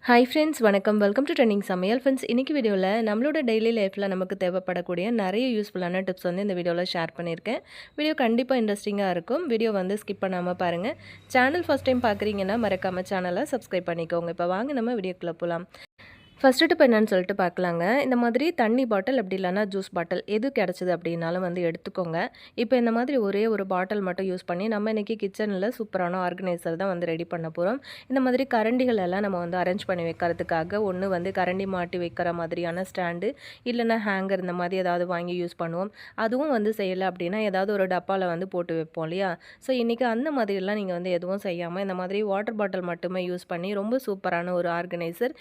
Hi friends வணக்கம். Welcome to trending சமையல். Friends இன்னைக்கு வீடியோவில் நம்மளோட டெய்லி லைஃப்பில் நமக்கு தேவைப்படக்கூடிய நிறைய யூஸ்ஃபுல்லான டிப்ஸ் வந்து இந்த வீடியோவில் ஷேர் பண்ணியிருக்கேன். வீடியோ கண்டிப்பாக இன்ட்ரெஸ்டிங்காக இருக்கும். வீடியோ வந்து ஸ்கிப் பண்ணாமல் பாருங்கள். சேனல் ஃபஸ்ட் டைம் பார்க்குறீங்கன்னா மறக்காமல் சேனலை சப்ஸ்கிரைப் பண்ணிக்கோங்க. இப்போ வாங்க நம்ம வீடியோக்குள்ளே போகலாம். ஃபஸ்ட்டு டிப் என்னன்னு சொல்லிட்டு பார்க்கலாங்க. இந்த மாதிரி தண்ணி பாட்டில் அப்படி இல்லைனா ஜூஸ் பாட்டில் எது கிடச்சிது அப்படின்னாலும் வந்து எடுத்துக்கோங்க. இப்போ இந்த மாதிரி ஒரே ஒரு பாட்டில் மட்டும் யூஸ் பண்ணி நம்ம இன்றைக்கி கிச்சனில் சூப்பரான ஆர்கனைசர் தான் வந்து ரெடி பண்ண போகிறோம். இந்த மாதிரி கரண்டிகள் எல்லாம் நம்ம வந்து அரேஞ்ச் பண்ணி வைக்கிறதுக்காக ஒன்று வந்து கரண்டி மாட்டி வைக்கிற மாதிரியான ஸ்டாண்டு இல்லைனா ஹேங்கர் இந்த மாதிரி ஏதாவது வாங்கி யூஸ் பண்ணுவோம். அதுவும் வந்து செய்யலை அப்படின்னா ஏதாவது ஒரு டப்பாவில் வந்து போட்டு வைப்போம் இல்லையா? ஸோ இன்றைக்கி அந்த மாதிரிலாம் நீங்கள் வந்து எதுவும் செய்யாமல் இந்த மாதிரி வாட்டர் பாட்டில் மட்டுமே யூஸ் பண்ணி ரொம்ப சூப்பரான ஒரு ஆர்கனைசர்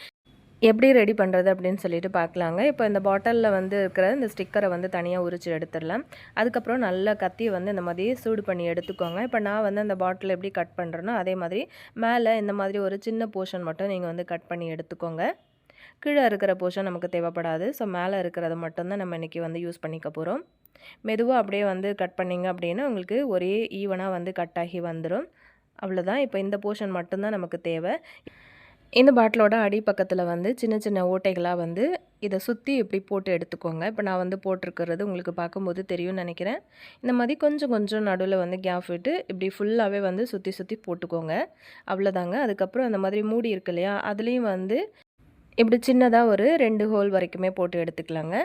எப்படி ரெடி பண்ணுறது அப்படின்னு சொல்லிட்டு பார்க்கலாங்க. இப்போ இந்த பாட்டிலில் வந்து இருக்கிற இந்த ஸ்டிக்கரை வந்து தனியாக உரிச்சு எடுத்துடலாம். அதுக்கப்புறம் நல்லா கத்தியை வந்து இந்த மாதிரி சூடு பண்ணி எடுத்துக்கோங்க. இப்போ நான் வந்து அந்த பாட்டில் எப்படி கட் பண்ணுறேனோ அதே மாதிரி மேலே இந்த மாதிரி ஒரு சின்ன போர்ஷன் மட்டும் நீங்கள் வந்து கட் பண்ணி எடுத்துக்கோங்க. கீழே இருக்கிற போர்ஷன் நமக்கு தேவைப்படாது. ஸோ மேலே இருக்கிறத மட்டும்தான் நம்ம இன்றைக்கி வந்து யூஸ் பண்ணிக்க போகிறோம். மெதுவாக அப்படியே வந்து கட் பண்ணிங்க அப்படின்னா உங்களுக்கு ஒரே ஈவனாக வந்து கட் ஆகி வந்துடும். அவ்வளோதான். இப்போ இந்த போர்ஷன் மட்டும்தான் நமக்கு தேவை. இந்த பாட்டிலோட அடி பக்கத்தில் வந்து சின்ன சின்ன ஓட்டைகளாக வந்து இதை சுற்றி இப்படி போட்டு எடுத்துக்கோங்க. இப்போ நான் வந்து போட்டிருக்கிறது உங்களுக்கு பார்க்கும்போது தெரியும்னு நினைக்கிறேன். இந்த மாதிரி கொஞ்சம் கொஞ்சம் நடுவில் வந்து கேப் விட்டு இப்படி ஃபுல்லாகவே வந்து சுற்றி சுற்றி போட்டுக்கோங்க. அவ்வளோதாங்க. அதுக்கப்புறம் அந்த மாதிரி மூடி இருக்கு இல்லையா, அதுலேயும் வந்து இப்படி சின்னதாக ஒரு 2 ஹோல் வரைக்குமே போட்டு எடுத்துக்கலாங்க.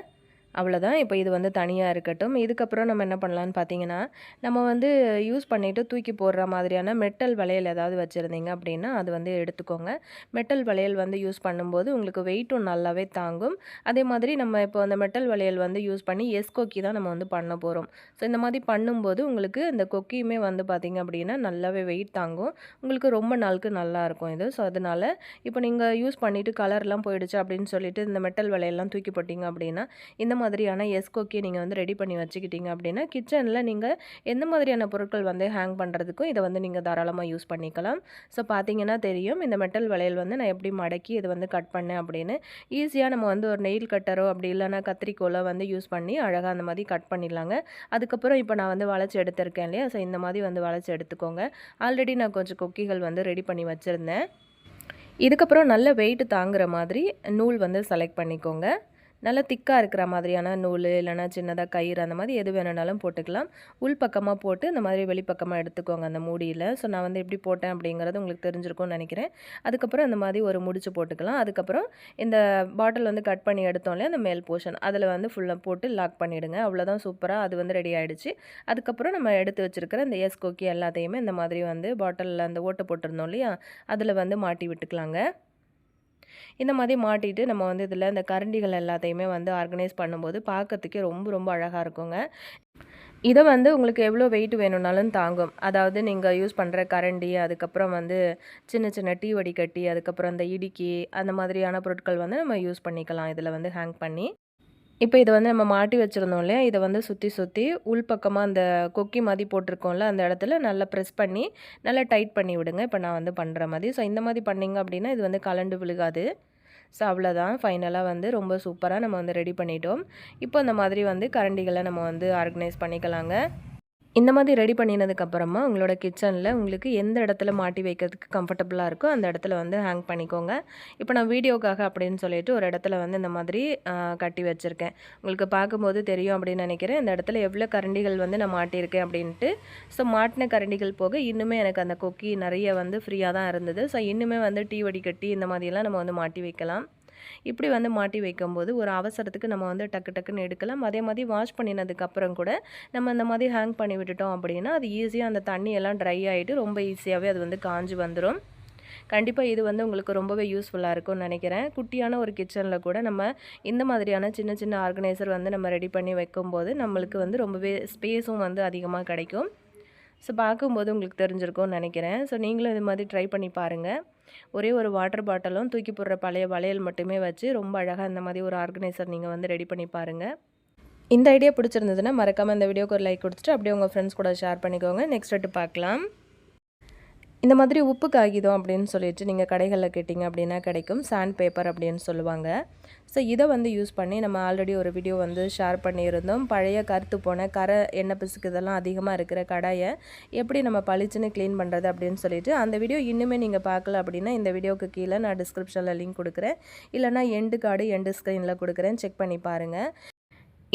அவ்வளோதான். இப்போ இது வந்து தனியாக இருக்கட்டும். இதுக்கப்புறம் நம்ம என்ன பண்ணலான்னு பார்த்தீங்கன்னா, நம்ம வந்து யூஸ் பண்ணிவிட்டு தூக்கி போடுற மாதிரியான மெட்டல் வளையல் ஏதாவது வச்சுருந்தீங்க அப்படின்னா அது வந்து எடுத்துக்கோங்க. மெட்டல் வளையல் வந்து யூஸ் பண்ணும்போது உங்களுக்கு வெயிட்டும் நல்லாவே தாங்கும். அதே மாதிரி நம்ம இப்போ அந்த மெட்டல் வளையல் வந்து யூஸ் பண்ணி கொக்கி தான் நம்ம வந்து பண்ண போகிறோம். ஸோ இந்த மாதிரி பண்ணும்போது உங்களுக்கு இந்த கொக்கியுமே வந்து பார்த்திங்க அப்படின்னா நல்லாவே வெயிட் தாங்கும். உங்களுக்கு ரொம்ப நாளுக்கு நல்லாயிருக்கும் இது. ஸோ அதனால் இப்போ நீங்கள் யூஸ் பண்ணிவிட்டு கலர்லாம் போயிடுச்சு அப்படின்னு சொல்லிட்டு இந்த மெட்டல் வளையல்லாம் தூக்கி போட்டிங்க அப்படின்னா இந்த மாதிரியான கொக்கியை நீங்கள் வந்து ரெடி பண்ணி வச்சுக்கிட்டீங்க அப்படின்னா கிச்சனில் நீங்கள் எந்த மாதிரியான பொருட்கள் வந்து ஹேங் பண்ணுறதுக்கும் இதை வந்து நீங்கள் தாராளமாக யூஸ் பண்ணிக்கலாம். ஸோ பார்த்தீங்கன்னா தெரியும் இந்த மெட்டல் வளையல் வந்து நான் எப்படி மடக்கி இதை வந்து கட் பண்ணேன் அப்படின்னு. ஈஸியாக நம்ம வந்து ஒரு நெயில் கட்டரோ அப்படி இல்லைனா கத்திரிக்கோலோ வந்து யூஸ் பண்ணி அழகாக அந்த மாதிரி கட் பண்ணிடலாங்க. அதுக்கப்புறம் இப்போ நான் வந்து வளைச்சி எடுத்திருக்கேன் இல்லையா, ஸோ இந்த மாதிரி வந்து வளைச்சி எடுத்துக்கோங்க. ஆல்ரெடி நான் கொஞ்சம் கொக்கிகள் வந்து ரெடி பண்ணி வச்சுருந்தேன். இதுக்கப்புறம் நல்ல வெயிட் தாங்குகிற மாதிரி நூல் வந்து செலக்ட் பண்ணிக்கோங்க. நல்லா திக்காக இருக்கிற மாதிரியான நூல் இல்லைனா சின்னதாக கயிறு அந்த மாதிரி எது வேணுனாலும் போட்டுக்கலாம். உள் பக்கமாக போட்டு இந்த மாதிரி வெளிப்பக்கமாக எடுத்துக்கோங்க அந்த மூடியில். ஸோ நான் வந்து எப்படி போட்டேன் அப்படிங்கிறது உங்களுக்கு தெரிஞ்சிருக்கும்னு நினைக்கிறேன். அதுக்கப்புறம் இந்த மாதிரி ஒரு முடிச்சு போட்டுக்கலாம். அதுக்கப்புறம் இந்த பாட்டில் வந்து கட் பண்ணி எடுத்தோம் இல்லையா, அந்த மேல் போர்ஷன் அதில் வந்து ஃபுல்லாக போட்டு லாக் பண்ணிவிடுங்க. அவ்வளோதான், சூப்பராக அது வந்து ரெடி ஆகிடுச்சு. அதுக்கப்புறம் நம்ம எடுத்து வச்சுருக்கிற இந்த கொக்கி எல்லாத்தையுமே இந்த மாதிரி வந்து பாட்டிலில் அந்த ஓட்டை போட்டிருந்தோம் இல்லையா, அதில் வந்து மாட்டி விட்டுக்கலாங்க. இந்த மாதிரி மாட்டிட்டு நம்ம வந்து இதில் இந்த கரண்டிகள் எல்லாத்தையுமே வந்து ஆர்கனைஸ் பண்ணும்போது பார்க்கறதுக்கே ரொம்ப ரொம்ப அழகாக இருக்குங்க. இதை வந்து உங்களுக்கு எவ்வளோ வெயிட் வேணும்னாலும் தாங்கும். அதாவது நீங்கள் யூஸ் பண்ணுற கரண்டி, அதுக்கப்புறம் வந்து சின்ன சின்ன டீ வடிகட்டி, அதுக்கப்புறம் அந்த இடுக்கி அந்த மாதிரியான பொருட்கள் வந்து நம்ம யூஸ் பண்ணிக்கலாம் இதில் வந்து ஹேங் பண்ணி. இப்போ இதை வந்து நம்ம மாட்டி வச்சுருந்தோம் இல்லையா, இதை வந்து சுற்றி சுற்றி உள்பக்கமாக அந்த கொக்கி மாதிரி போட்டிருக்கோம்ல அந்த இடத்துல நல்லா ப்ரெஸ் பண்ணி நல்லா டைட் பண்ணி விடுங்க. இப்போ நான் வந்து பண்ணுற மாதிரி. ஸோ இந்த மாதிரி பண்ணிங்க அப்படின்னா இது வந்து கலண்டு விழுகாது. ஸோ அவ்வளோதான், ஃபைனலாக வந்து ரொம்ப சூப்பராக நம்ம வந்து ரெடி பண்ணிட்டோம். இப்போ இந்த மாதிரி வந்து கரண்டிகளை நம்ம வந்து ஆர்கனைஸ் பண்ணிக்கலாங்க. இந்த மாதிரி ரெடி பண்ணினதுக்கப்புறமா உங்களோட கிச்சனில் உங்களுக்கு எந்த இடத்துல மாட்டி வைக்கிறதுக்கு கம்ஃபர்டபுளாக இருக்கோ அந்த இடத்துல வந்து ஹேங் பண்ணிக்கோங்க. இப்போ நான் வீடியோக்காக அப்படின்னு சொல்லிட்டு ஒரு இடத்துல வந்து இந்த மாதிரி கட்டி வச்சுருக்கேன். உங்களுக்கு பார்க்கும்போது தெரியும் அப்படின்னு நினைக்கிறேன். இந்த இடத்துல எவ்வளோ கரண்டிகள் வந்து நான் மாட்டியிருக்கேன் அப்படின்ட்டு. ஸோ மாட்டின கரண்டிகள் போக இன்னுமே எனக்கு அந்த கொக்கி நிறைய வந்து ஃப்ரீயாக தான் இருந்தது. ஸோ இன்னுமே வந்து டீ வடிகட்டி இந்த மாதிரியெல்லாம் நம்ம வந்து மாட்டி வைக்கலாம். இப்படி வந்து மாட்டி வைக்கும்போது ஒரு அவசரத்துக்கு நம்ம வந்து டக்கு டக்குன்னு எடுக்கலாம். அதே மாதிரி வாஷ் பண்ணினதுக்கப்புறம் கூட நம்ம இந்த மாதிரி ஹேங் பண்ணி விட்டுட்டோம் அப்படின்னா அது ஈஸியாக அந்த தண்ணியெல்லாம் ட்ரை ஆகிட்டு ரொம்ப ஈஸியாகவே அது வந்து காஞ்சி வந்துடும். கண்டிப்பாக இது வந்து உங்களுக்கு ரொம்பவே யூஸ்ஃபுல்லாக இருக்கும்னு நினைக்கிறேன். குட்டியான ஒரு கிச்சனில் கூட நம்ம இந்த மாதிரியான சின்ன சின்ன ஆர்கனைசர் வந்து நம்ம ரெடி பண்ணி வைக்கும்போது நம்மளுக்கு வந்து ரொம்பவே ஸ்பேஸும் வந்து அதிகமாக கிடைக்கும். ஸோ பார்க்கும்போது உங்களுக்கு தெரிஞ்சிருக்கும்னு நினைக்கிறேன். ஸோ நீங்களும் இது மாதிரி ட்ரை பண்ணி பாருங்கள். ஒரே ஒரு வாட்டர் பாட்டிலும் தூக்கி போடுற பழைய வளையல் மட்டுமே வச்சு ரொம்ப அழகாக இந்த மாதிரி ஒரு ஆர்கனைசர் நீங்கள் வந்து ரெடி பண்ணி பாருங்கள். இந்த ஐடியா பிடிச்சிருந்ததுன்னா மறக்காமல் இந்த வீடியோக்கு ஒரு லைக் கொடுத்துட்டு அப்படியே உங்கள் ஃப்ரெண்ட்ஸ் கூட ஷேர் பண்ணிக்கோங்க. நெக்ஸ்ட் பார்க்கலாம். இந்த மாதிரி உப்பு காகிதம் அப்படின்னு சொல்லிட்டு நீங்கள் கடைகளில் கேட்டிங்க அப்படின்னா கிடைக்கும். சாண்ட் பேப்பர் அப்படின்னு சொல்லுவாங்க. ஸோ இதை வந்து யூஸ் பண்ணி நம்ம ஆல்ரெடி ஒரு வீடியோ வந்து ஷேர் பண்ணியிருந்தோம். பழைய கருத்து போன கரை, எண்ணெய் பிசுக்கு இதெல்லாம் அதிகமாக இருக்கிற கடாயை எப்படி நம்ம பளிச்சுன்னு க்ளீன் பண்ணுறது அப்படின்னு சொல்லிட்டு அந்த வீடியோ இன்னுமே நீங்கள் பார்க்கல அப்படின்னா இந்த வீடியோவுக்கு கீழே நான் டிஸ்கிரிப்ஷனில் லிங்க் கொடுக்குறேன். இல்லைனா எண்டு கார்டு எண்டு ஸ்க்ரீனில் கொடுக்குறேன், செக் பண்ணி பாருங்கள்.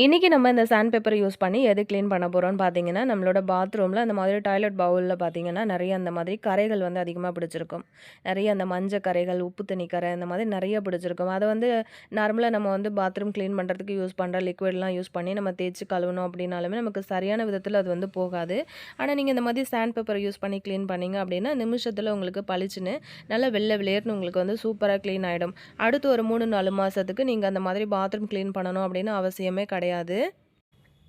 இன்றைக்கி நம்ம இந்த சாண்ட் பேப்பரை யூஸ் பண்ணி எது க்ளீன் பண்ண போகிறோம்னு பார்த்தீங்கன்னா, நம்மளோட பாத்ரூமில் அந்த மாதிரி டாய்லெட் பவுலில் பார்த்தீங்கன்னா நிறைய அந்த மாதிரி கரைகள் வந்து அதிகமாக பிடிச்சிருக்கும். நிறைய அந்த மஞ்சள் கரைகள், உப்பு தண்ணி கரை இந்த மாதிரி நிறைய பிடிச்சிருக்கும். அதை வந்து நார்மலாக நம்ம வந்து பாத்ரூம் க்ளீன் பண்ணுறதுக்கு யூஸ் பண்ணுற லிக்விட்லாம் யூஸ் பண்ணி நம்ம தேய்ச்சி கழுவணும் அப்படின்னாலுமே நமக்கு சரியான விதத்தில் அது வந்து போகாது. ஆனால் நீங்கள் இந்த மாதிரி சாண்ட் பேப்பரை யூஸ் பண்ணி க்ளீன் பண்ணிங்க அப்படின்னா நிமிஷத்தில் உங்களுக்கு பளிச்சுன்னு நல்லா வெள்ளை வெளியேறுன்னு உங்களுக்கு வந்து சூப்பராக க்ளீன் ஆகிடும். அடுத்து ஒரு 3-4 மாதத்துக்கு நீங்கள் அந்த மாதிரி பாத்ரூம் க்ளீன் பண்ணணும் அப்படின்னு அவசியமே கிடையாது.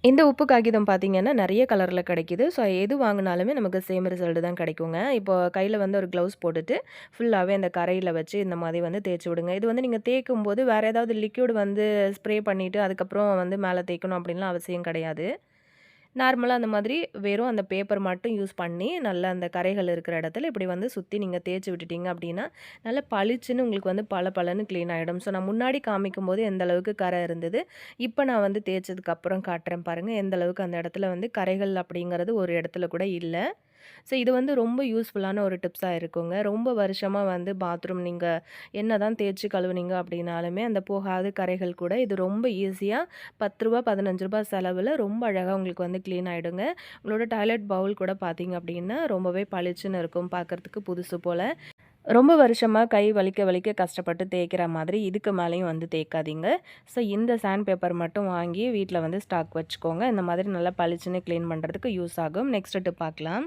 இந்த உப்பு காகிதம் பார்த்தீங்கன்னா நிறைய கலரில் கிடைக்கிது. ஸோ எது வாங்கினாலுமே நமக்கு சேம் ரிசல்ட் தான் கிடைக்குங்க. இப்போ கையில் வந்து ஒரு க்ளவுஸ் போட்டுட்டு ஃபுல்லாகவே அந்த கரையில் வச்சு இந்த மாதிரி வந்து தேய்ச்சி விடுங்க. இது வந்து நீங்கள் தேய்க்கும்போது வேறு ஏதாவது லிக்விட் வந்து ஸ்ப்ரே பண்ணிவிட்டு அதுக்கப்புறம் வந்து மேலே தேய்க்கணும் அப்படின்லாம் அவசியம் கிடையாது. நார்மலாக அந்த மாதிரி வெறும் அந்த பேப்பர் மட்டும் யூஸ் பண்ணி நல்லா அந்த கரைகள் இருக்கிற இடத்துல இப்படி வந்து சுற்றி நீங்கள் தேய்ச்சி விட்டுட்டீங்க அப்படின்னா நல்லா பளிச்சுன்னு உங்களுக்கு வந்து பளபளன்னு க்ளீன் ஆகிடும். ஸோ நான் முன்னாடி காமிக்கும்போது எந்த அளவுக்கு கரை இருந்தது, இப்போ நான் வந்து தேய்ச்சதுக்கப்புறம் காட்டுறேன் பாருங்கள் எந்த அளவுக்கு அந்த இடத்துல வந்து கரைகள் அப்படிங்கிறது ஒரு இடத்துல கூட இல்லை. ஸோ இது வந்து ரொம்ப யூஸ்ஃபுல்லான ஒரு டிப்ஸாக இருக்குங்க. ரொம்ப வருஷமாக வந்து பாத்ரூம் நீங்கள் என்ன தான் தேய்ச்சி கழுவுனீங்க அப்படின்னாலுமே அந்த போகாத கரைகள் கூட இது ரொம்ப ஈஸியாக ரூ. 10 ரூ. 15 செலவில் ரொம்ப அழகாக உங்களுக்கு வந்து க்ளீன் ஆகிடுங்க. உங்களோட டாய்லெட் பவுல் கூட பார்த்தீங்க அப்படின்னா ரொம்பவே பளிச்சுன்னு இருக்கும், பார்க்குறதுக்கு புதுசு போல். ரொம்ப வருஷமாக கை வலிக்க வலிக்க கஷ்டப்பட்டு தேய்க்கிற மாதிரி இதுக்கு மேலேயும் வந்து தேய்க்காதீங்க. ஸோ இந்த சாண்ட் பேப்பர் மட்டும் வாங்கி வீட்டில் வந்து ஸ்டாக் வச்சுக்கோங்க. இந்த மாதிரி நல்லா பளிச்சுன்னு க்ளீன் பண்ணுறதுக்கு யூஸ் ஆகும். நெக்ஸ்ட் டிப் பார்க்கலாம்.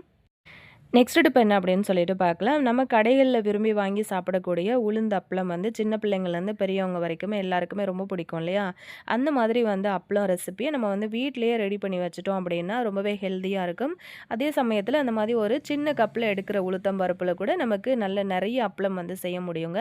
நெக்ஸ்ட் டிப் என்ன அப்படின்னு சொல்லிட்டு பார்க்கலாம். நம்ம கடைகளில் விரும்பி வாங்கி சாப்பிடக்கூடிய உளுந்து அப்பளம் வந்து சின்ன பிள்ளைங்கள்லேருந்து பெரியவங்க வரைக்குமே எல்லாருக்குமே ரொம்ப பிடிக்கும் இல்லையா? அந்த மாதிரி வந்து அப்பளம் ரெசிபியை நம்ம வந்து வீட்டிலேயே ரெடி பண்ணி வச்சுட்டோம் அப்படின்னா ரொம்பவே ஹெல்த்தியாக இருக்கும். அதே சமயத்தில் அந்த மாதிரி ஒரு சின்ன கப்பில் எடுக்கிற உளுத்தம் பருப்பில் கூட நமக்கு நல்ல நிறைய அப்பளம் வந்து செய்ய முடியுங்க.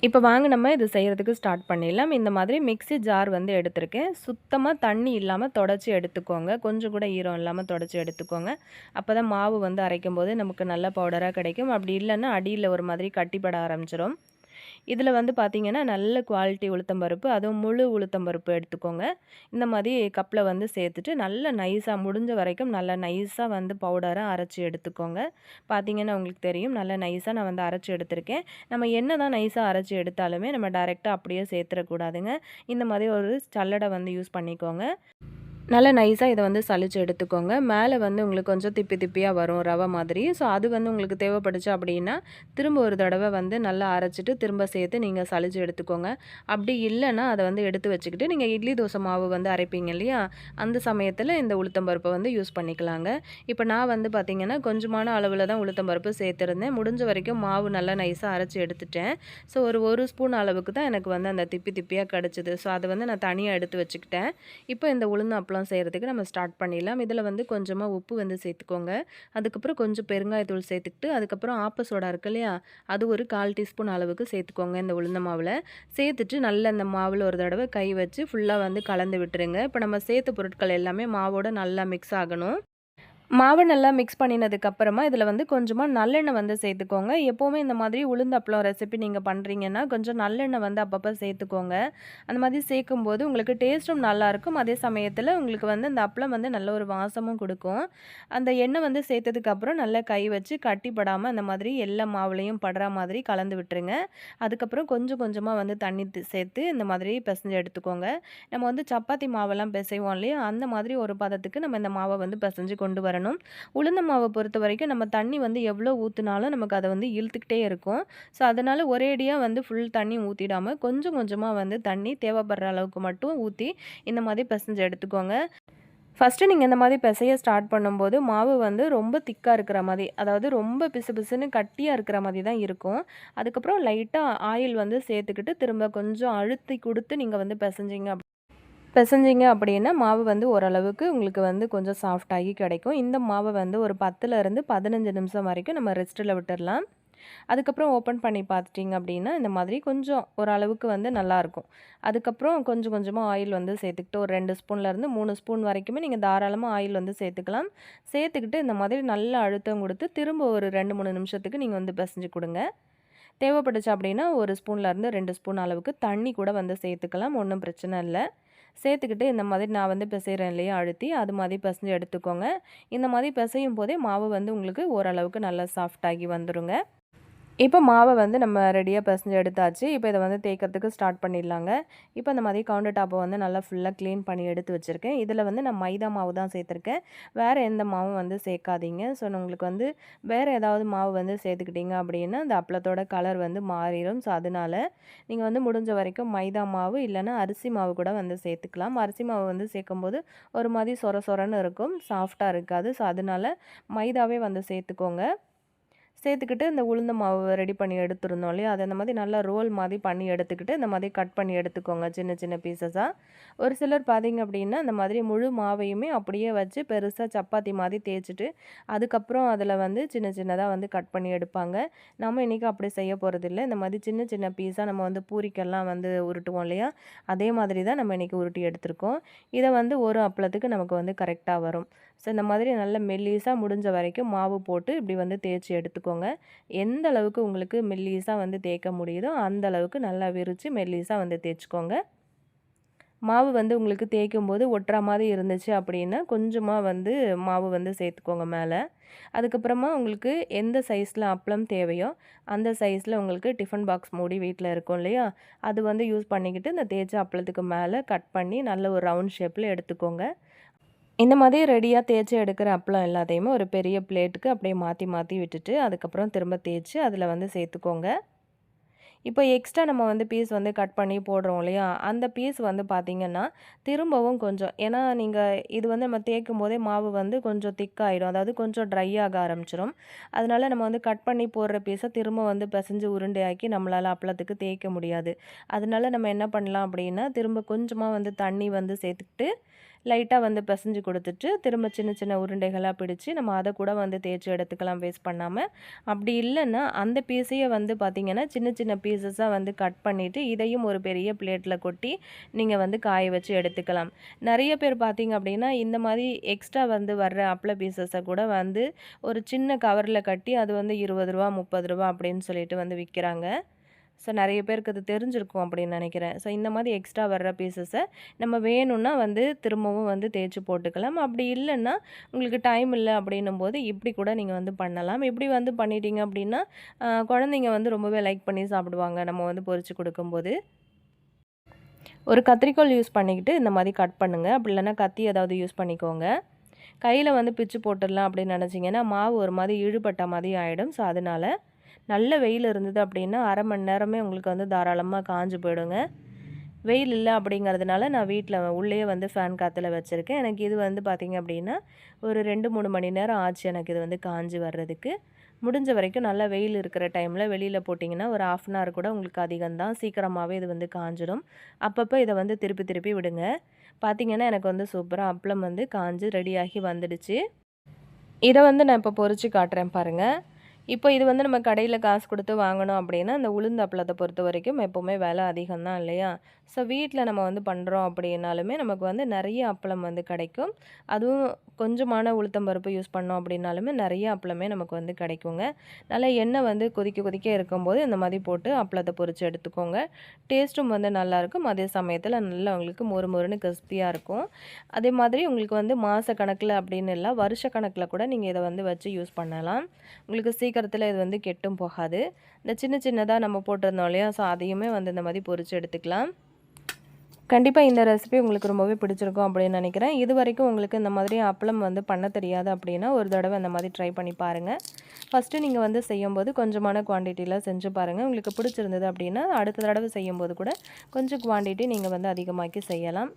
இப்போ வாங்க நம்ம இது செய்கிறதுக்கு ஸ்டார்ட் பண்ணிடலாம். இந்த மாதிரி மிக்ஸி ஜார் வந்து எடுத்திருக்கேன். சுத்தமாக தண்ணி இல்லாமல் தொடச்சி எடுத்துக்கோங்க. கொஞ்சம் கூட ஈரம் இல்லாமல் தொடச்சி எடுத்துக்கோங்க. அப்போ தான் மாவு வந்து அரைக்கும்போது நமக்கு நல்ல பவுடராக கிடைக்கும். அப்படி இல்லைன்னா அடியில் ஒரு மாதிரி கட்டிப்பட ஆரம்பிச்சிடும். இதில் வந்து பார்த்திங்கன்னா நல்ல குவாலிட்டி உளுத்தம்பருப்பு, அதுவும் முழு உளுத்தம்பருப்பு எடுத்துக்கோங்க. இந்த மாதிரி கப்பில் வந்து சேர்த்துட்டு நல்லா நைஸாக முடிஞ்ச வரைக்கும் நல்லா நைஸாக வந்து பவுடராக அரைச்சி எடுத்துக்கோங்க. பார்த்திங்கன்னா உங்களுக்கு தெரியும் நல்லா நைஸாக நான் வந்து அரைச்சி எடுத்திருக்கேன். நம்ம என்ன தான் நைஸாக அரைச்சி எடுத்தாலுமே நம்ம டைரெக்டாக அப்படியே சேர்த்துடக்கூடாதுங்க. இந்த மாதிரி ஒரு சல்லடை வந்து யூஸ் பண்ணிக்கோங்க. நல்லா நைஸாக இதை வந்து சலிச்சு எடுத்துக்கோங்க. மேலே வந்து உங்களுக்கு கொஞ்சம் திப்பி திப்பியாக வரும் ரவை மாதிரி. ஸோ அது வந்து உங்களுக்கு தேவைப்பட்டுச்சு அப்படின்னா திரும்ப ஒரு தடவை வந்து நல்லா அரைச்சிட்டு திரும்ப சேர்த்து நீங்கள் சலிச்சு எடுத்துக்கோங்க. அப்படி இல்லைன்னா அதை வந்து எடுத்து வச்சுக்கிட்டு நீங்கள் இட்லி தோசை மாவு வந்து அரைப்பீங்க இல்லையா, அந்த சமயத்தில் இந்த உளுத்தம்பருப்பை வந்து யூஸ் பண்ணிக்கலாங்க. இப்போ நான் வந்து பார்த்திங்கன்னா கொஞ்சமான அளவில் தான் உளுத்தம்பருப்பு சேர்த்துருந்தேன். முடிஞ்ச வரைக்கும் மாவு நல்லா நைஸாக அரைச்சி எடுத்துட்டேன். ஸோ ஒரு ஸ்பூன் அளவுக்கு தான் எனக்கு வந்து அந்த திப்பி திப்பியாக கிடச்சிது. ஸோ அதை வந்து நான் தனியாக எடுத்து வச்சுக்கிட்டேன். இப்போ இந்த உளுந்து அப்பளம் செய்கிறதுக்கு நம்ம ஸ்டார்ட் பண்ணிடலாம். இதில் வந்து கொஞ்சமாக உப்பு வந்து சேர்த்துக்கோங்க. அதுக்கப்புறம் கொஞ்சம் பெருங்காயத்தூள் சேர்த்துக்கிட்டு அதுக்கப்புறம் ஆப்ப சோடா இருக்கு இல்லையா, அது ஒரு 1/4 டீஸ்பூன் அளவுக்கு சேர்த்துக்கோங்க இந்த உளுந்த மாவில். சேர்த்துட்டு நல்லா இந்த மாவில் ஒரு தடவை கை வச்சு ஃபுல்லாக வந்து கலந்து விட்டுருங்க. இப்போ நம்ம சேர்த்த பொருட்கள் எல்லாமே மாவோட நல்லா மிக்ஸ் ஆகணும். மாவை நல்லா மிக்ஸ் பண்ணினதுக்கப்புறமா இதில் வந்து கொஞ்சமாக நல்லெண்ணெய் வந்து சேர்த்துக்கோங்க. எப்போவுமே இந்த மாதிரி உளுந்து அப்பளம் ரெசிபி நீங்கள் பண்ணுறீங்கன்னா கொஞ்சம் நல்லெண்ணெய் வந்து அப்பப்போ சேர்த்துக்கோங்க. அந்த மாதிரி சேர்க்கும்போது உங்களுக்கு டேஸ்ட்டும் நல்லாயிருக்கும். அதே சமயத்தில் உங்களுக்கு வந்து அந்த அப்பளம் வந்து நல்ல ஒரு வாசமும் கொடுக்கும். அந்த எண்ணெய் வந்து சேர்த்ததுக்கப்புறம் நல்லா கை வச்சு கட்டிப்படாமல் அந்த மாதிரி எல்லா மாவுலேயும் படுற மாதிரி கலந்து விட்டுருங்க. அதுக்கப்புறம் கொஞ்சம் கொஞ்சமாக வந்து தண்ணி சேர்த்து இந்த மாதிரி பிசைஞ்சு எடுத்துக்கோங்க. நம்ம வந்து சப்பாத்தி மாவெல்லாம் பிசைவோம் இல்லையா, அந்த மாதிரி ஒரு பதத்துக்கு நம்ம இந்த மாவை வந்து பிசைஞ்சு கொண்டு வரணும். உளுந்த மாவை பொறுத்த வரைக்கும் நம்ம தண்ணி வந்து எவ்வளோ ஊற்றினாலும் நமக்கு அதை வந்து இழுத்துக்கிட்டே இருக்கும். ஸோ அதனால் ஒரேடியாக வந்து ஃபுல் தண்ணி ஊற்றிடாமல் கொஞ்சம் கொஞ்சமாக வந்து தண்ணி தேவைப்படுற அளவுக்கு மட்டும் ஊற்றி இந்த மாதிரி பிசைஞ்சு எடுத்துக்கோங்க. ஃபஸ்ட்டு நீங்கள் இந்த மாதிரி பிசைய ஸ்டார்ட் பண்ணும்போது மாவு வந்து ரொம்ப திக்காக இருக்கிற மாதிரி, அதாவது ரொம்ப பிசு பிசுன்னு கட்டியாக இருக்கிற மாதிரி தான் இருக்கும். அதுக்கப்புறம் லைட்டாக ஆயில் வந்து சேர்த்துக்கிட்டு திரும்ப கொஞ்சம் அழுத்தி கொடுத்து நீங்கள் வந்து பிசைஞ்சிங்க அப்படின்னா மாவு வந்து ஓரளவுக்கு உங்களுக்கு வந்து கொஞ்சம் சாஃப்டாகி கிடைக்கும். இந்த மாவை வந்து ஒரு 10லேருந்து 15 நிமிஷம் வரைக்கும் நம்ம ரெஸ்ட்டில் விட்டுடலாம். அதுக்கப்புறம் ஓப்பன் பண்ணி பார்த்துட்டிங்க அப்படின்னா இந்த மாதிரி கொஞ்சம் ஓரளவுக்கு வந்து நல்லாயிருக்கும். அதுக்கப்புறம் கொஞ்சம் கொஞ்சமாக ஆயில் வந்து சேர்த்துக்கிட்டு ஒரு 2 ஸ்பூன்லேருந்து 3 ஸ்பூன் வரைக்குமே நீங்கள் தாராளமாக ஆயில் வந்து சேர்த்துக்கலாம். சேர்த்துக்கிட்டு இந்த மாதிரி நல்லா அழுத்தம் கொடுத்து திரும்ப ஒரு 2, 3 நிமிஷத்துக்கு நீங்கள் வந்து பிசைஞ்சு கொடுங்க. தேவைப்பட்டுச்சு அப்படின்னா 1 ஸ்பூன்லேருந்து 2 ஸ்பூன் அளவுக்கு தண்ணி கூட வந்து சேர்த்துக்கலாம். ஒன்றும் பிரச்சனை இல்லை. சேர்த்துக்கிட்டு இந்த மாதிரி நான் வந்து பிசைகிறேன் இல்லையா அழுத்தி, அது மாதிரி பிசைஞ்சு எடுத்துக்கோங்க. இந்த மாதிரி பிசையும் போதே மாவு வந்து உங்களுக்கு ஓரளவுக்கு நல்லா சாஃப்டாகி வந்துருங்க. இப்போ மாவை வந்து நம்ம ரெடியாக பிசைஞ்சு எடுத்தாச்சு. இப்போ இதை வந்து தேய்க்கிறதுக்கு ஸ்டார்ட் பண்ணிடலாங்க. இப்போ அந்த மாதிரி கவுண்டர் டாப்பை வந்து நல்லா ஃபுல்லாக க்ளீன் பண்ணி எடுத்து வச்சுருக்கேன். இதில் வந்து நான் மைதா மாவு தான் சேர்த்துருக்கேன். வேறு எந்த மாவும் வந்து சேர்க்காதீங்க. ஸோ உங்களுக்கு வந்து வேறு ஏதாவது மாவு வந்து சேர்த்துக்கிட்டிங்க அப்படின்னா அந்த அப்பளத்தோட கலர் வந்து மாறிடும். ஸோ அதனால் நீங்கள் வந்து முடிஞ்ச வரைக்கும் மைதா மாவு இல்லைன்னா அரிசி மாவு கூட வந்து சேர்த்துக்கலாம். அரிசி மாவு வந்து சேர்க்கும்போது ஒரு மாதிரி சொர சொரன்னு இருக்கும், சாஃப்டாக இருக்காது. ஸோ அதனால் மைதாவே வந்து சேர்த்துக்கோங்க. சேர்த்துக்கிட்டு இந்த உளுந்த மாவு ரெடி பண்ணி எடுத்துருந்தோம் இல்லையா, அதை அந்த மாதிரி நல்லா ரோல் மாதிரி பண்ணி எடுத்துக்கிட்டு இந்த மாதிரி கட் பண்ணி எடுத்துக்கோங்க சின்ன சின்ன பீசஸாக. ஒரு சிலர் பார்த்திங்க அப்படின்னா இந்த மாதிரி முழு மாவையுமே அப்படியே வச்சு பெருசாக சப்பாத்தி மாதிரி தேய்ச்சிட்டு அதுக்கப்புறம் அதில் வந்து சின்ன சின்னதாக வந்து கட் பண்ணி எடுப்பாங்க. நம்ம இன்றைக்கி அப்படி செய்ய போகிறதில்ல. இந்த மாதிரி சின்ன சின்ன பீஸாக நம்ம வந்து பூரிக்கெல்லாம் வந்து உருட்டுவோம் இல்லையா, அதே மாதிரி தான் நம்ம இன்றைக்கி உருட்டி எடுத்திருக்கோம். இதை வந்து ஒரு அப்பளத்துக்கு நமக்கு வந்து கரெக்டாக வரும். ஸோ இந்த மாதிரி நல்ல மெல்லிஸாக முடிஞ்ச வரைக்கும் மாவு போட்டு இப்படி வந்து தேய்ச்சி எடுத்துக்கோங்க. எந்த அளவுக்கு உங்களுக்கு மெல்லிஸாக வந்து தேய்க்க முடியுதோ அந்த அளவுக்கு நல்லா விரித்து மெல்லிஸாக வந்து தேய்ச்சிக்கோங்க. மாவு வந்து உங்களுக்கு தேய்க்கும் போது ஒட்டுற மாதிரி இருந்துச்சு அப்படின்னா கொஞ்சமாக வந்து மாவு வந்து சேர்த்துக்கோங்க மேலே. அதுக்கப்புறமா உங்களுக்கு எந்த சைஸில் அப்பளம் தேவையோ அந்த சைஸில் உங்களுக்கு டிஃபன் பாக்ஸ் மூடி வீட்டில் இருக்கும் இல்லையா, அது வந்து யூஸ் பண்ணிக்கிட்டு இந்த தேய்ச்ச அப்பளத்துக்கு மேலே கட் பண்ணி நல்ல ஒரு ரவுண்ட் ஷேப்பில் எடுத்துக்கோங்க. இந்த மாதிரி ரெடியாக தேய்ச்சி எடுக்கிற அப்பளம் எல்லாத்தையுமே ஒரு பெரிய பிளேட்டுக்கு அப்படியே மாற்றி மாற்றி விட்டுட்டு அதுக்கப்புறம் திரும்ப தேய்ச்சி அதில் வந்து சேர்த்துக்கோங்க. இப்போ எக்ஸ்ட்ரா நம்ம வந்து பீஸ் வந்து கட் பண்ணி போடுறோம் இல்லையா, அந்த பீஸ் வந்து பார்த்திங்கன்னா திரும்பவும் கொஞ்சம், ஏன்னா நீங்கள் இது வந்து நம்ம தேய்க்கும் போதே மாவு வந்து கொஞ்சம் திக்காகிடும், அதாவது கொஞ்சம் ட்ரை ஆக ஆரம்பிச்சிடும். அதனால் நம்ம வந்து கட் பண்ணி போடுற பீஸை திரும்ப வந்து பிசைஞ்சு உருண்டையாக்கி நம்மளால் அப்பளத்துக்கு தேய்க்க முடியாது. அதனால நம்ம என்ன பண்ணலாம் அப்படின்னா திரும்ப கொஞ்சமாக வந்து தண்ணி வந்து சேர்த்துக்கிட்டு லைட்டாக வந்து பிசைஞ்சு கொடுத்துட்டு திரும்ப சின்ன சின்ன உருண்டைகளாக பிடிச்சி நம்ம அதை கூட வந்து தேய்ச்சி எடுத்துக்கலாம் வேஸ்ட் பண்ணாமல். அப்படி இல்லைன்னா அந்த பீஸையே வந்து பார்த்திங்கன்னா சின்ன சின்ன பீசஸாக வந்து கட் பண்ணிவிட்டு இதையும் ஒரு பெரிய பிளேட்டில் கொட்டி நீங்கள் வந்து காய வச்சு எடுத்துக்கலாம். நிறைய பேர் பார்த்திங்க அப்படின்னா இந்த மாதிரி எக்ஸ்ட்ரா வந்து வர்ற அப்பள பீசஸை கூட வந்து ஒரு சின்ன கவரில் கட்டி அது வந்து 20 ரூபா 30 ரூபா அப்படின்னு சொல்லிட்டு வந்து விற்கிறாங்க. ஸோ நிறைய பேருக்கு அது தெரிஞ்சிருக்கும் அப்படின்னு நினைக்கிறேன். ஸோ இந்த மாதிரி எக்ஸ்ட்ரா வர்ற பீசஸை நம்ம வேணும்னா வந்து திரும்பவும் வந்து தேய்ச்சி போட்டுக்கலாம். அப்படி இல்லைன்னா உங்களுக்கு டைம் இல்லை அப்படின்னும் போது இப்படி கூட நீங்கள் வந்து பண்ணலாம். இப்படி வந்து பண்ணிட்டீங்க அப்படின்னா குழந்தைங்க வந்து ரொம்பவே லைக் பண்ணி சாப்பிடுவாங்க நம்ம வந்து பொரித்து கொடுக்கும்போது. ஒரு கத்திரிக்கோல் யூஸ் பண்ணிக்கிட்டு இந்த மாதிரி கட் பண்ணுங்கள். அப்படி இல்லைன்னா கத்தி ஏதாவது யூஸ் பண்ணிக்கோங்க. கையில் வந்து பிச்சு போட்டுடலாம் அப்படின்னு நினச்சிங்கன்னா மாவு ஒரு மாதிரி இழுபட்ட மாதிரி ஆகிடும். ஸோ அதனால் நல்ல வெயில் இருந்தது அப்படின்னா அரை மணி நேரமே உங்களுக்கு வந்து தாராளமாக காஞ்சு போயிடுங்க. வெயில் இல்லை அப்படிங்கிறதுனால நான் வீட்டில் உள்ளேயே வந்து ஃபேன் காற்றுல வச்சுருக்கேன். எனக்கு இது வந்து பார்த்திங்க அப்படின்னா ஒரு 2-3 மணி நேரம் ஆச்சு எனக்கு இது வந்து காஞ்சி வர்றதுக்கு. முடிஞ்ச வரைக்கும் நல்லா வெயில் இருக்கிற டைமில் வெளியில் போட்டிங்கன்னா ஒரு 1/2 அன் ஹவர் கூட உங்களுக்கு அதிகம்தான், சீக்கிரமாகவே இது வந்து காஞ்சிடும். அப்பப்போ இதை வந்து திருப்பி திருப்பி விடுங்க. பார்த்திங்கன்னா எனக்கு வந்து சூப்பராக அப்பளம் வந்து காஞ்சு ரெடியாகி வந்துடுச்சு. இதை வந்து நான் இப்போ பொரித்து காட்டுறேன் பாருங்கள். இப்போ இது வந்து நம்ம கடையில் காசு கொடுத்து வாங்கணும் அப்படின்னா அந்த உளுந்து அப்பளத்தை பொறுத்த வரைக்கும் எப்போவுமே விலை அதிகம் தான் இல்லையா. ஸோ வீட்டில் நம்ம வந்து பண்ணுறோம் அப்படின்னாலுமே நமக்கு வந்து நிறைய அப்பளம் வந்து கிடைக்கும். அதுவும் கொஞ்சமான உளுத்தம்பருப்பு யூஸ் பண்ணோம் அப்படின்னாலுமே நிறைய அப்பளமே நமக்கு வந்து கிடைக்குங்க. நல்லா எண்ணெய் வந்து கொதிக்க கொதிக்க இருக்கும்போது இந்த மாதிரி போட்டு அப்பளத்தை பொரித்து எடுத்துக்கோங்க. டேஸ்ட்டும் வந்து நல்லாயிருக்கும். அதே சமயத்தில் நல்லா உங்களுக்கு மொறு மொறுன்னு கிறிஸ்பியாக இருக்கும். அதே மாதிரி உங்களுக்கு வந்து மாத கணக்கில் அப்படின்னு இல்லை, வருஷ கணக்கில் கூட நீங்கள் இதை வந்து வச்சு யூஸ் பண்ணலாம். உங்களுக்கு சீக்கிரத்தில் இது வந்து கெட்டும் போகாது. இந்த சின்ன சின்னதாக நம்ம போட்டிருந்தோம் இல்லையா, ஸோ அதையுமே வந்து இந்த மாதிரி பொரித்து எடுத்துக்கலாம். கண்டிப்பாக இந்த ரெசிபி உங்களுக்கு ரொம்பவே பிடிச்சிருக்கும் அப்படின்னு நினைக்கிறேன். இது வரைக்கும் உங்களுக்கு இந்த மாதிரி அப்பளம் வந்து பண்ண தெரியாது அப்படின்னா ஒரு தடவை இந்த மாதிரி ட்ரை பண்ணி பாருங்கள். ஃபஸ்ட்டு நீங்கள் வந்து செய்யும்போது கொஞ்சமான குவான்டிட்டியில் செஞ்சு பாருங்கள். உங்களுக்கு பிடிச்சிருந்தது அப்படின்னா அடுத்த தடவை செய்யும்போது கூட கொஞ்சம் குவான்டிட்டி நீங்கள் வந்து அதிகமாக்கி செய்யலாம்.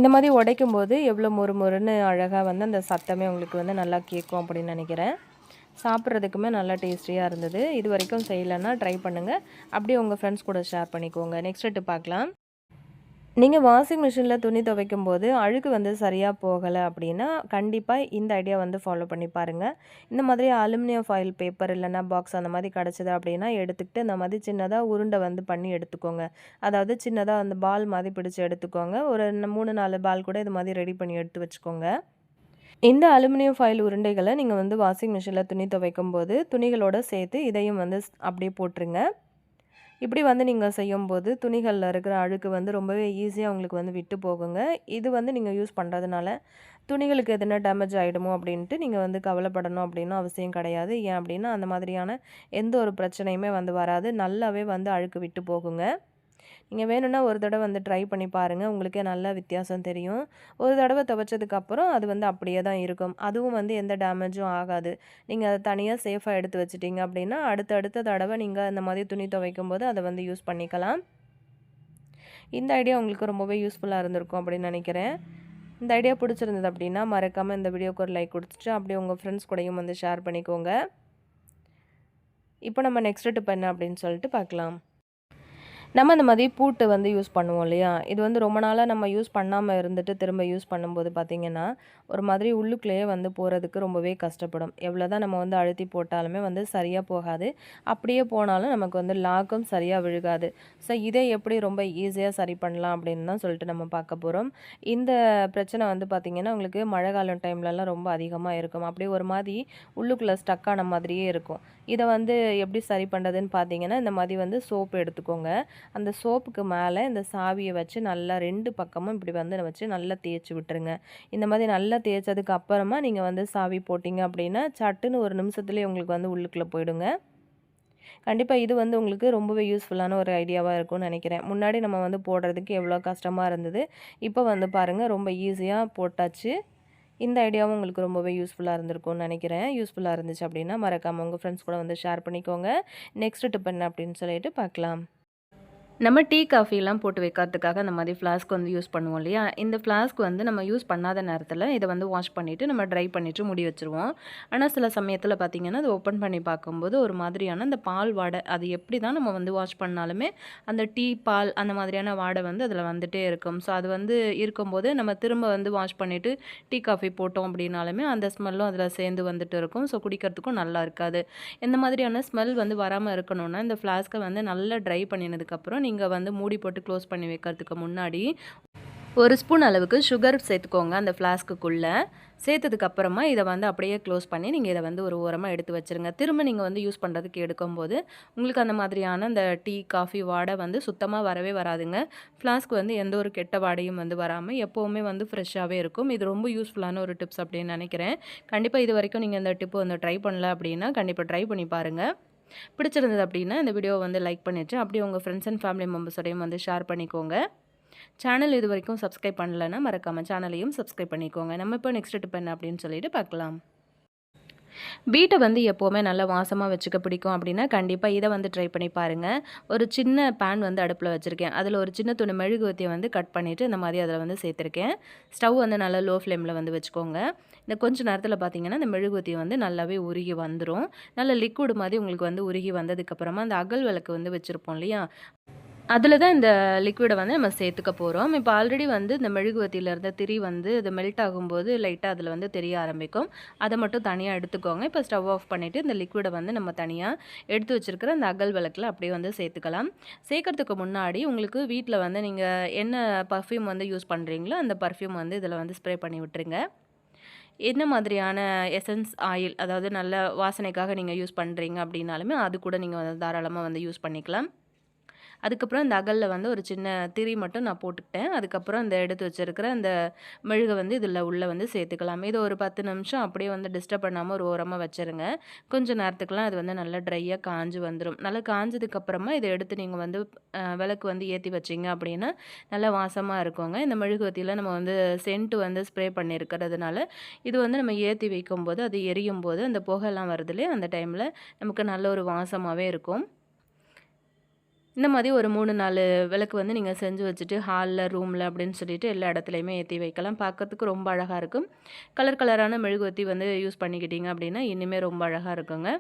இந்த மாதிரி உடைக்கும் போது எவ்வளோ மொறு மொறுன்னு அழகாக வந்து அந்த சத்தமே உங்களுக்கு வந்து நல்லா கேட்கும் அப்படின்னு நினைக்கிறேன். சாப்பிட்றதுக்குமே நல்லா டேஸ்டியாக இருந்தது. இது வரைக்கும் செய்யலைன்னா ட்ரை பண்ணுங்கள். அப்படியே உங்கள் ஃப்ரெண்ட்ஸ் கூட ஷேர் பண்ணிக்கோங்க. நெக்ஸ்ட் பார்க்கலாம். நீங்கள் வாஷிங் மிஷினில் துணி துவைக்கும்போது அழுக்கு வந்து சரியாக போகலை அப்படின்னா கண்டிப்பாக இந்த ஐடியா வந்து ஃபாலோ பண்ணி பாருங்கள். இந்த மாதிரி அலுமினியம் ஃபாயில் பேப்பர் இல்லைன்னா பாக்ஸ் அந்த மாதிரி கிடச்சிது அப்படின்னா எடுத்துக்கிட்டு இந்த மாதிரி சின்னதாக உருண்டை வந்து பண்ணி எடுத்துக்கோங்க. அதாவது சின்னதாக அந்த பால் மாதிரி பிடிச்சி எடுத்துக்கோங்க. ஒரு 3-4 பால் கூட இது மாதிரி ரெடி பண்ணி எடுத்து வச்சுக்கோங்க. இந்த அலுமினியம் ஃபாயில் உருண்டைகளை நீங்கள் வந்து வாஷிங் மிஷினில் துணி துவைக்கும்போது துணிகளோடு சேர்த்து இதையும் வந்து அப்படியே போட்டுருங்க. இப்படி வந்து நீங்கள் செய்யும்போது துணிகளில் இருக்கிற அழுக்கு வந்து ரொம்பவே ஈஸியாக உங்களுக்கு வந்து விட்டு போகுங்க. இது வந்து நீங்கள் யூஸ் பண்ணுறதுனால துணிகளுக்கு எதுனா டேமேஜ் ஆகிடுமோ அப்படின்ட்டு நீங்கள் வந்து கவலைப்படணும் அப்படின்னு அவசியம் கிடையாது. ஏன் அப்படின்னா அந்த மாதிரியான எந்த ஒரு பிரச்சனையுமே வந்து வராது. நல்லாவே வந்து அழுக்கு விட்டு போகுங்க. நீங்கள் வேணும்னா ஒரு தடவை வந்து ட்ரை பண்ணி பாருங்கள். உங்களுக்கே நல்ல வித்தியாசம் தெரியும். ஒரு தடவை துவைச்சதுக்கப்புறம் அது வந்து அப்படியே தான் இருக்கும். அதுவும் வந்து எந்த டேமேஜும் ஆகாது. நீங்கள் அதை தனியாக சேஃபாக எடுத்து வச்சுட்டீங்க அப்படின்னா அடுத்த தடவை நீங்கள் இந்த மாதிரி துணி துவைக்கும்போது அதை வந்து யூஸ் பண்ணிக்கலாம். இந்த ஐடியா உங்களுக்கு ரொம்பவே யூஸ்ஃபுல்லாக இருந்திருக்கும் அப்படின்னு நினைக்கிறேன். இந்த ஐடியா பிடிச்சிருந்தது அப்படின்னா மறக்காமல் இந்த வீடியோக்கு ஒரு லைக் கொடுத்துட்டு அப்படியே உங்கள் ஃப்ரெண்ட்ஸ் கூடயும் வந்து ஷேர் பண்ணிக்கோங்க. இப்போ நம்ம நெக்ஸ்ட் டிப் என்ன அப்படின்னு சொல்லிட்டு பார்க்கலாம். நம்ம இந்த மாதிரி பூட்டு வந்து யூஸ் பண்ணுவோம் இல்லையா? இது வந்து ரொம்ப நாளாக நம்ம யூஸ் பண்ணாமல் இருந்துட்டு திரும்ப யூஸ் பண்ணும்போது பார்த்திங்கன்னா, ஒரு மாதிரி உள்ளுக்குள்ளேயே வந்து போகிறதுக்கு ரொம்பவே கஷ்டப்படும். எவ்வளோ தான் நம்ம வந்து அழுத்தி போட்டாலுமே வந்து சரியாக போகாது. அப்படியே போனாலும் நமக்கு வந்து லாக்கும் சரியாக விழுகாது. ஸோ இதை எப்படி ரொம்ப ஈஸியாக சரி பண்ணலாம் அப்படின்னு தான் சொல்லிட்டு நம்ம பார்க்க போகிறோம். இந்த பிரச்சனை வந்து பார்த்திங்கன்னா, உங்களுக்கு மழை காலம் டைம்லலாம் ரொம்ப அதிகமாக இருக்கும். அப்படியே ஒரு மாதிரி உள்ளுக்குள்ளே ஸ்டக் ஆன மாதிரியே இருக்கும். இதை வந்து எப்படி சரி பண்ணுறதுன்னு பார்த்தீங்கன்னா, இந்த மாதிரி வந்து சோப்பு எடுத்துக்கோங்க. அந்த சோப்புக்கு மேலே இந்த சாவியை வச்சு நல்லா 2 பக்கமும் இப்படி வந்து வச்சு நல்லா தேய்ச்சி விட்டுருங்க. இந்த மாதிரி நல்லா தேய்ச்சதுக்கு அப்புறமா நீங்கள் வந்து சாவி போட்டிங்க அப்படின்னா சட்டுன்னு ஒரு நிமிஷத்துலேயே உங்களுக்கு வந்து உள்ளுக்குள்ளே போயிடுங்க. கண்டிப்பாக இது வந்து உங்களுக்கு ரொம்பவே யூஸ்ஃபுல்லான ஒரு ஐடியாவாக இருக்கும்னு நினைக்கிறேன். முன்னாடி நம்ம வந்து போடுறதுக்கு எவ்வளோ கஷ்டமாக இருந்தது. இப்போ வந்து பாருங்கள் ரொம்ப ஈஸியாக போட்டாச்சு. இந்த ஐடியாவும் உங்களுக்கு ரொம்பவே யூஸ்ஃபுல்லாக இருந்திருக்கும்னு நினைக்கிறேன். யூஸ்ஃபுல்லாக இருந்துச்சு அப்படின்னா மறக்காமல் உங்கள் ஃப்ரெண்ட்ஸ் கூட வந்து ஷேர் பண்ணிக்கோங்க. நெக்ஸ்ட் டிப் என்ன அப்படின்னு சொல்லிட்டு பார்க்கலாம். நம்ம டீ, காஃபிலாம் போட்டு வைக்கிறதுக்காக அந்த மாதிரி ஃப்ளாஸ்க் வந்து யூஸ் பண்ணுவோம் இல்லையா? இந்த ஃப்ளாஸ்க் வந்து நம்ம யூஸ் பண்ணாத நேரத்தில் இதை வந்து வாஷ் பண்ணிவிட்டு நம்ம ட்ரை பண்ணிவிட்டு மூடி வச்சுருவோம். ஆனால் சில சமயத்தில் பார்த்திங்கன்னா அதை ஓப்பன் பண்ணி பார்க்கும்போது ஒரு மாதிரியான அந்த பால் வாடை, அது எப்படி தான் நம்ம வந்து வாஷ் பண்ணாலுமே அந்த டீ, பால் அந்த மாதிரியான வாடை வந்து அதில் வந்துகிட்டே இருக்கும். ஸோ அது வந்து இருக்கும்போது நம்ம திரும்ப வந்து வாஷ் பண்ணிவிட்டு டீ, காஃபி போட்டோம் அப்படின்னாலுமே அந்த ஸ்மெல்லும் அதில் சேர்ந்து வந்துட்டு இருக்கும். ஸோ குடிக்கிறதுக்கும் நல்லா இருக்காது. இந்த மாதிரியான ஸ்மெல் வந்து வராமல் இருக்கணும்னா இந்த ஃப்ளாஸ்க்கை வந்து நல்லா ட்ரை பண்ணினதுக்கப்புறம் நீங்கள் வந்து மூடி போட்டு க்ளோஸ் பண்ணி வைக்கிறதுக்கு முன்னாடி 1 ஸ்பூன் அளவுக்கு சுகர் சேர்த்துக்கோங்க அந்த ஃப்ளாஸ்க்குள்ளே. சேர்த்ததுக்கப்புறமா இதை வந்து அப்படியே க்ளோஸ் பண்ணி நீங்கள் இதை வந்து ஒரு ஓரமாக எடுத்து வச்சுருங்க. திரும்ப நீங்கள் வந்து யூஸ் பண்ணுறதுக்கு எடுக்கும்போது உங்களுக்கு அந்த மாதிரியான அந்த டீ, காஃபி வாடை வந்து சுத்தமாக வரவே வராதுங்க. ஃப்ளாஸ்க் வந்து எந்த ஒரு கெட்ட வாடையும் வந்து வராமல் எப்போவுமே வந்து ஃப்ரெஷ்ஷாகவே இருக்கும். இது ரொம்ப யூஸ்ஃபுல்லான ஒரு டிப்ஸ் அப்படின்னு நினைக்கிறேன். கண்டிப்பாக இது வரைக்கும் நீங்கள் இந்த டிப்பு வந்து ட்ரை பண்ணல அப்படின்னா கண்டிப்பாக ட்ரை பண்ணி பாருங்கள். பிடிச்சிருந்தது அப்படின்னா இந்த வீடியோவை வந்து லைக் பண்ணிவிட்டு அப்படியே உங்கள் ஃப்ரெண்ட்ஸ் அண்ட் ஃபேமிலி மெம்பர்ஸோடையும் வந்து ஷேர் பண்ணிக்கோங்க. சேனல் இது வரைக்கும் சப்ஸ்கிரைப் பண்ணலைன்னா மறக்காமல் சேனலையும் சப்ஸ்கிரைப் பண்ணிக்கோங்க. நம்ம இப்போ நெக்ஸ்ட் டிப் என்ன அப்படின்னு சொல்லிட்டு பார்க்கலாம். வீட்டை வந்து எப்போவுமே நல்லா வாசமாக வச்சுக்க பிடிக்கும் அப்படின்னா கண்டிப்பாக இதை வந்து ட்ரை பண்ணி பாருங்கள். ஒரு சின்ன பேன் வந்து அடுப்பில் வச்சுருக்கேன். அதில் ஒரு சின்ன துணி மெழுகுவர்த்தியை வந்து கட் பண்ணிவிட்டு இந்த மாதிரி அதில் வந்து சேர்த்துருக்கேன். ஸ்டவ் வந்து நல்லா லோ ஃப்ளேமில் வந்து வச்சுக்கோங்க. இந்த கொஞ்சம் நேரத்தில் பார்த்தீங்கன்னா இந்த மெழுகுவர்த்தி வந்து நல்லாவே உருகி வந்துடும். நல்ல லிக்விட் மாதிரி உங்களுக்கு வந்து உருகி வந்ததுக்கப்புறமா அந்த அகல் விளக்கு வந்து வச்சுருப்போம் இல்லையா? அதில் தான் இந்த லிக்விடை வந்து நம்ம சேர்த்துக்க போகிறோம். இப்போ ஆல்ரெடி வந்து இந்த மெழுகுவர்த்தியில் இருந்த திரி வந்து இது மெல்ட் ஆகும்போது லைட்டாக அதில் வந்து தெரிய ஆரம்பிக்கும். அதை மட்டும் தனியாக எடுத்துக்கோங்க. இப்போ ஸ்டவ் ஆஃப் பண்ணிவிட்டு இந்த லிக்விடை வந்து நம்ம தனியாக எடுத்து வச்சுருக்கிற அந்த அகல் விளக்கில் அப்படியே வந்து சேர்த்துக்கலாம். சேர்க்கறதுக்கு முன்னாடி உங்களுக்கு வீட்டில் வந்து நீங்கள் என்ன பர்ஃப்யூம் வந்து யூஸ் பண்ணுறீங்களோ அந்த பர்ஃப்யூம் வந்து இதில் வந்து ஸ்ப்ரே பண்ணி விட்டுருங்க. என்ன மாதிரியான எசன்ஸ் ஆயில், அதாவது நல்ல வாசனைக்காக நீங்கள் யூஸ் பண்ணுறீங்க அப்படின்னாலுமே அது கூட நீங்கள் வந்து தாராளமாக வந்து யூஸ் பண்ணிக்கலாம். அதுக்கப்புறம் இந்த அகலில் வந்து ஒரு சின்ன திரி மட்டும் நான் போட்டுக்கிட்டேன். அதுக்கப்புறம் இந்த எடுத்து வச்சுருக்கிற அந்த மெழுகை வந்து இதில் உள்ளே வந்து சேர்த்துக்கலாம். இது ஒரு 10 நிமிஷம் அப்படியே வந்து டிஸ்டர்ப் பண்ணாமல் ஒரு ஓரமாக வச்சுருங்க. கொஞ்சம் நேரத்துக்குலாம் அது வந்து நல்லா ட்ரையாக காஞ்சு வந்துடும். நல்லா காஞ்சதுக்கப்புறமா இதை எடுத்து நீங்கள் வந்து விளக்கு வந்து ஏற்றி வச்சிங்க அப்படின்னா நல்லா வாசமாக இருக்குங்க. இந்த மெழுகுவர்த்தியில் நம்ம வந்து சென்ட் வந்து ஸ்ப்ரே பண்ணியிருக்கிறதுனால இது வந்து நம்ம ஏற்றி வைக்கும்போது அது எரியும் போது அந்த புகைலாம் வருது இல்லையா, அந்த டைமில் நமக்கு நல்ல ஒரு வாசமாகவே இருக்கும். இந்த மாதிரி ஒரு 3-4 விளக்கு வந்து நீங்கள் செஞ்சு வச்சுட்டு ஹாலில், ரூமில் அப்படின்னு சொல்லிட்டு எல்லா இடத்துலையுமே ஏற்றி வைக்கலாம். பார்க்கறதுக்கு ரொம்ப அழகாக இருக்கும். கலர் கலரான மெழுகுவர்த்தி வந்து யூஸ் பண்ணிக்கிட்டீங்க அப்படின்னா இன்னுமே ரொம்ப அழகாக இருக்குங்க.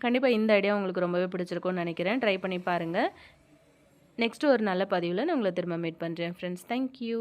கண்டிப்பாக இந்த ஐடியா உங்களுக்கு ரொம்பவே பிடிச்சிருக்கும்னு நினைக்கிறேன். ட்ரை பண்ணி பாருங்கள். நெக்ஸ்ட்டு ஒரு நல்ல பதிவில் நான் உங்களை திரும்ப மீட் பண்ணுறேன் ஃப்ரெண்ட்ஸ். தேங்க்யூ.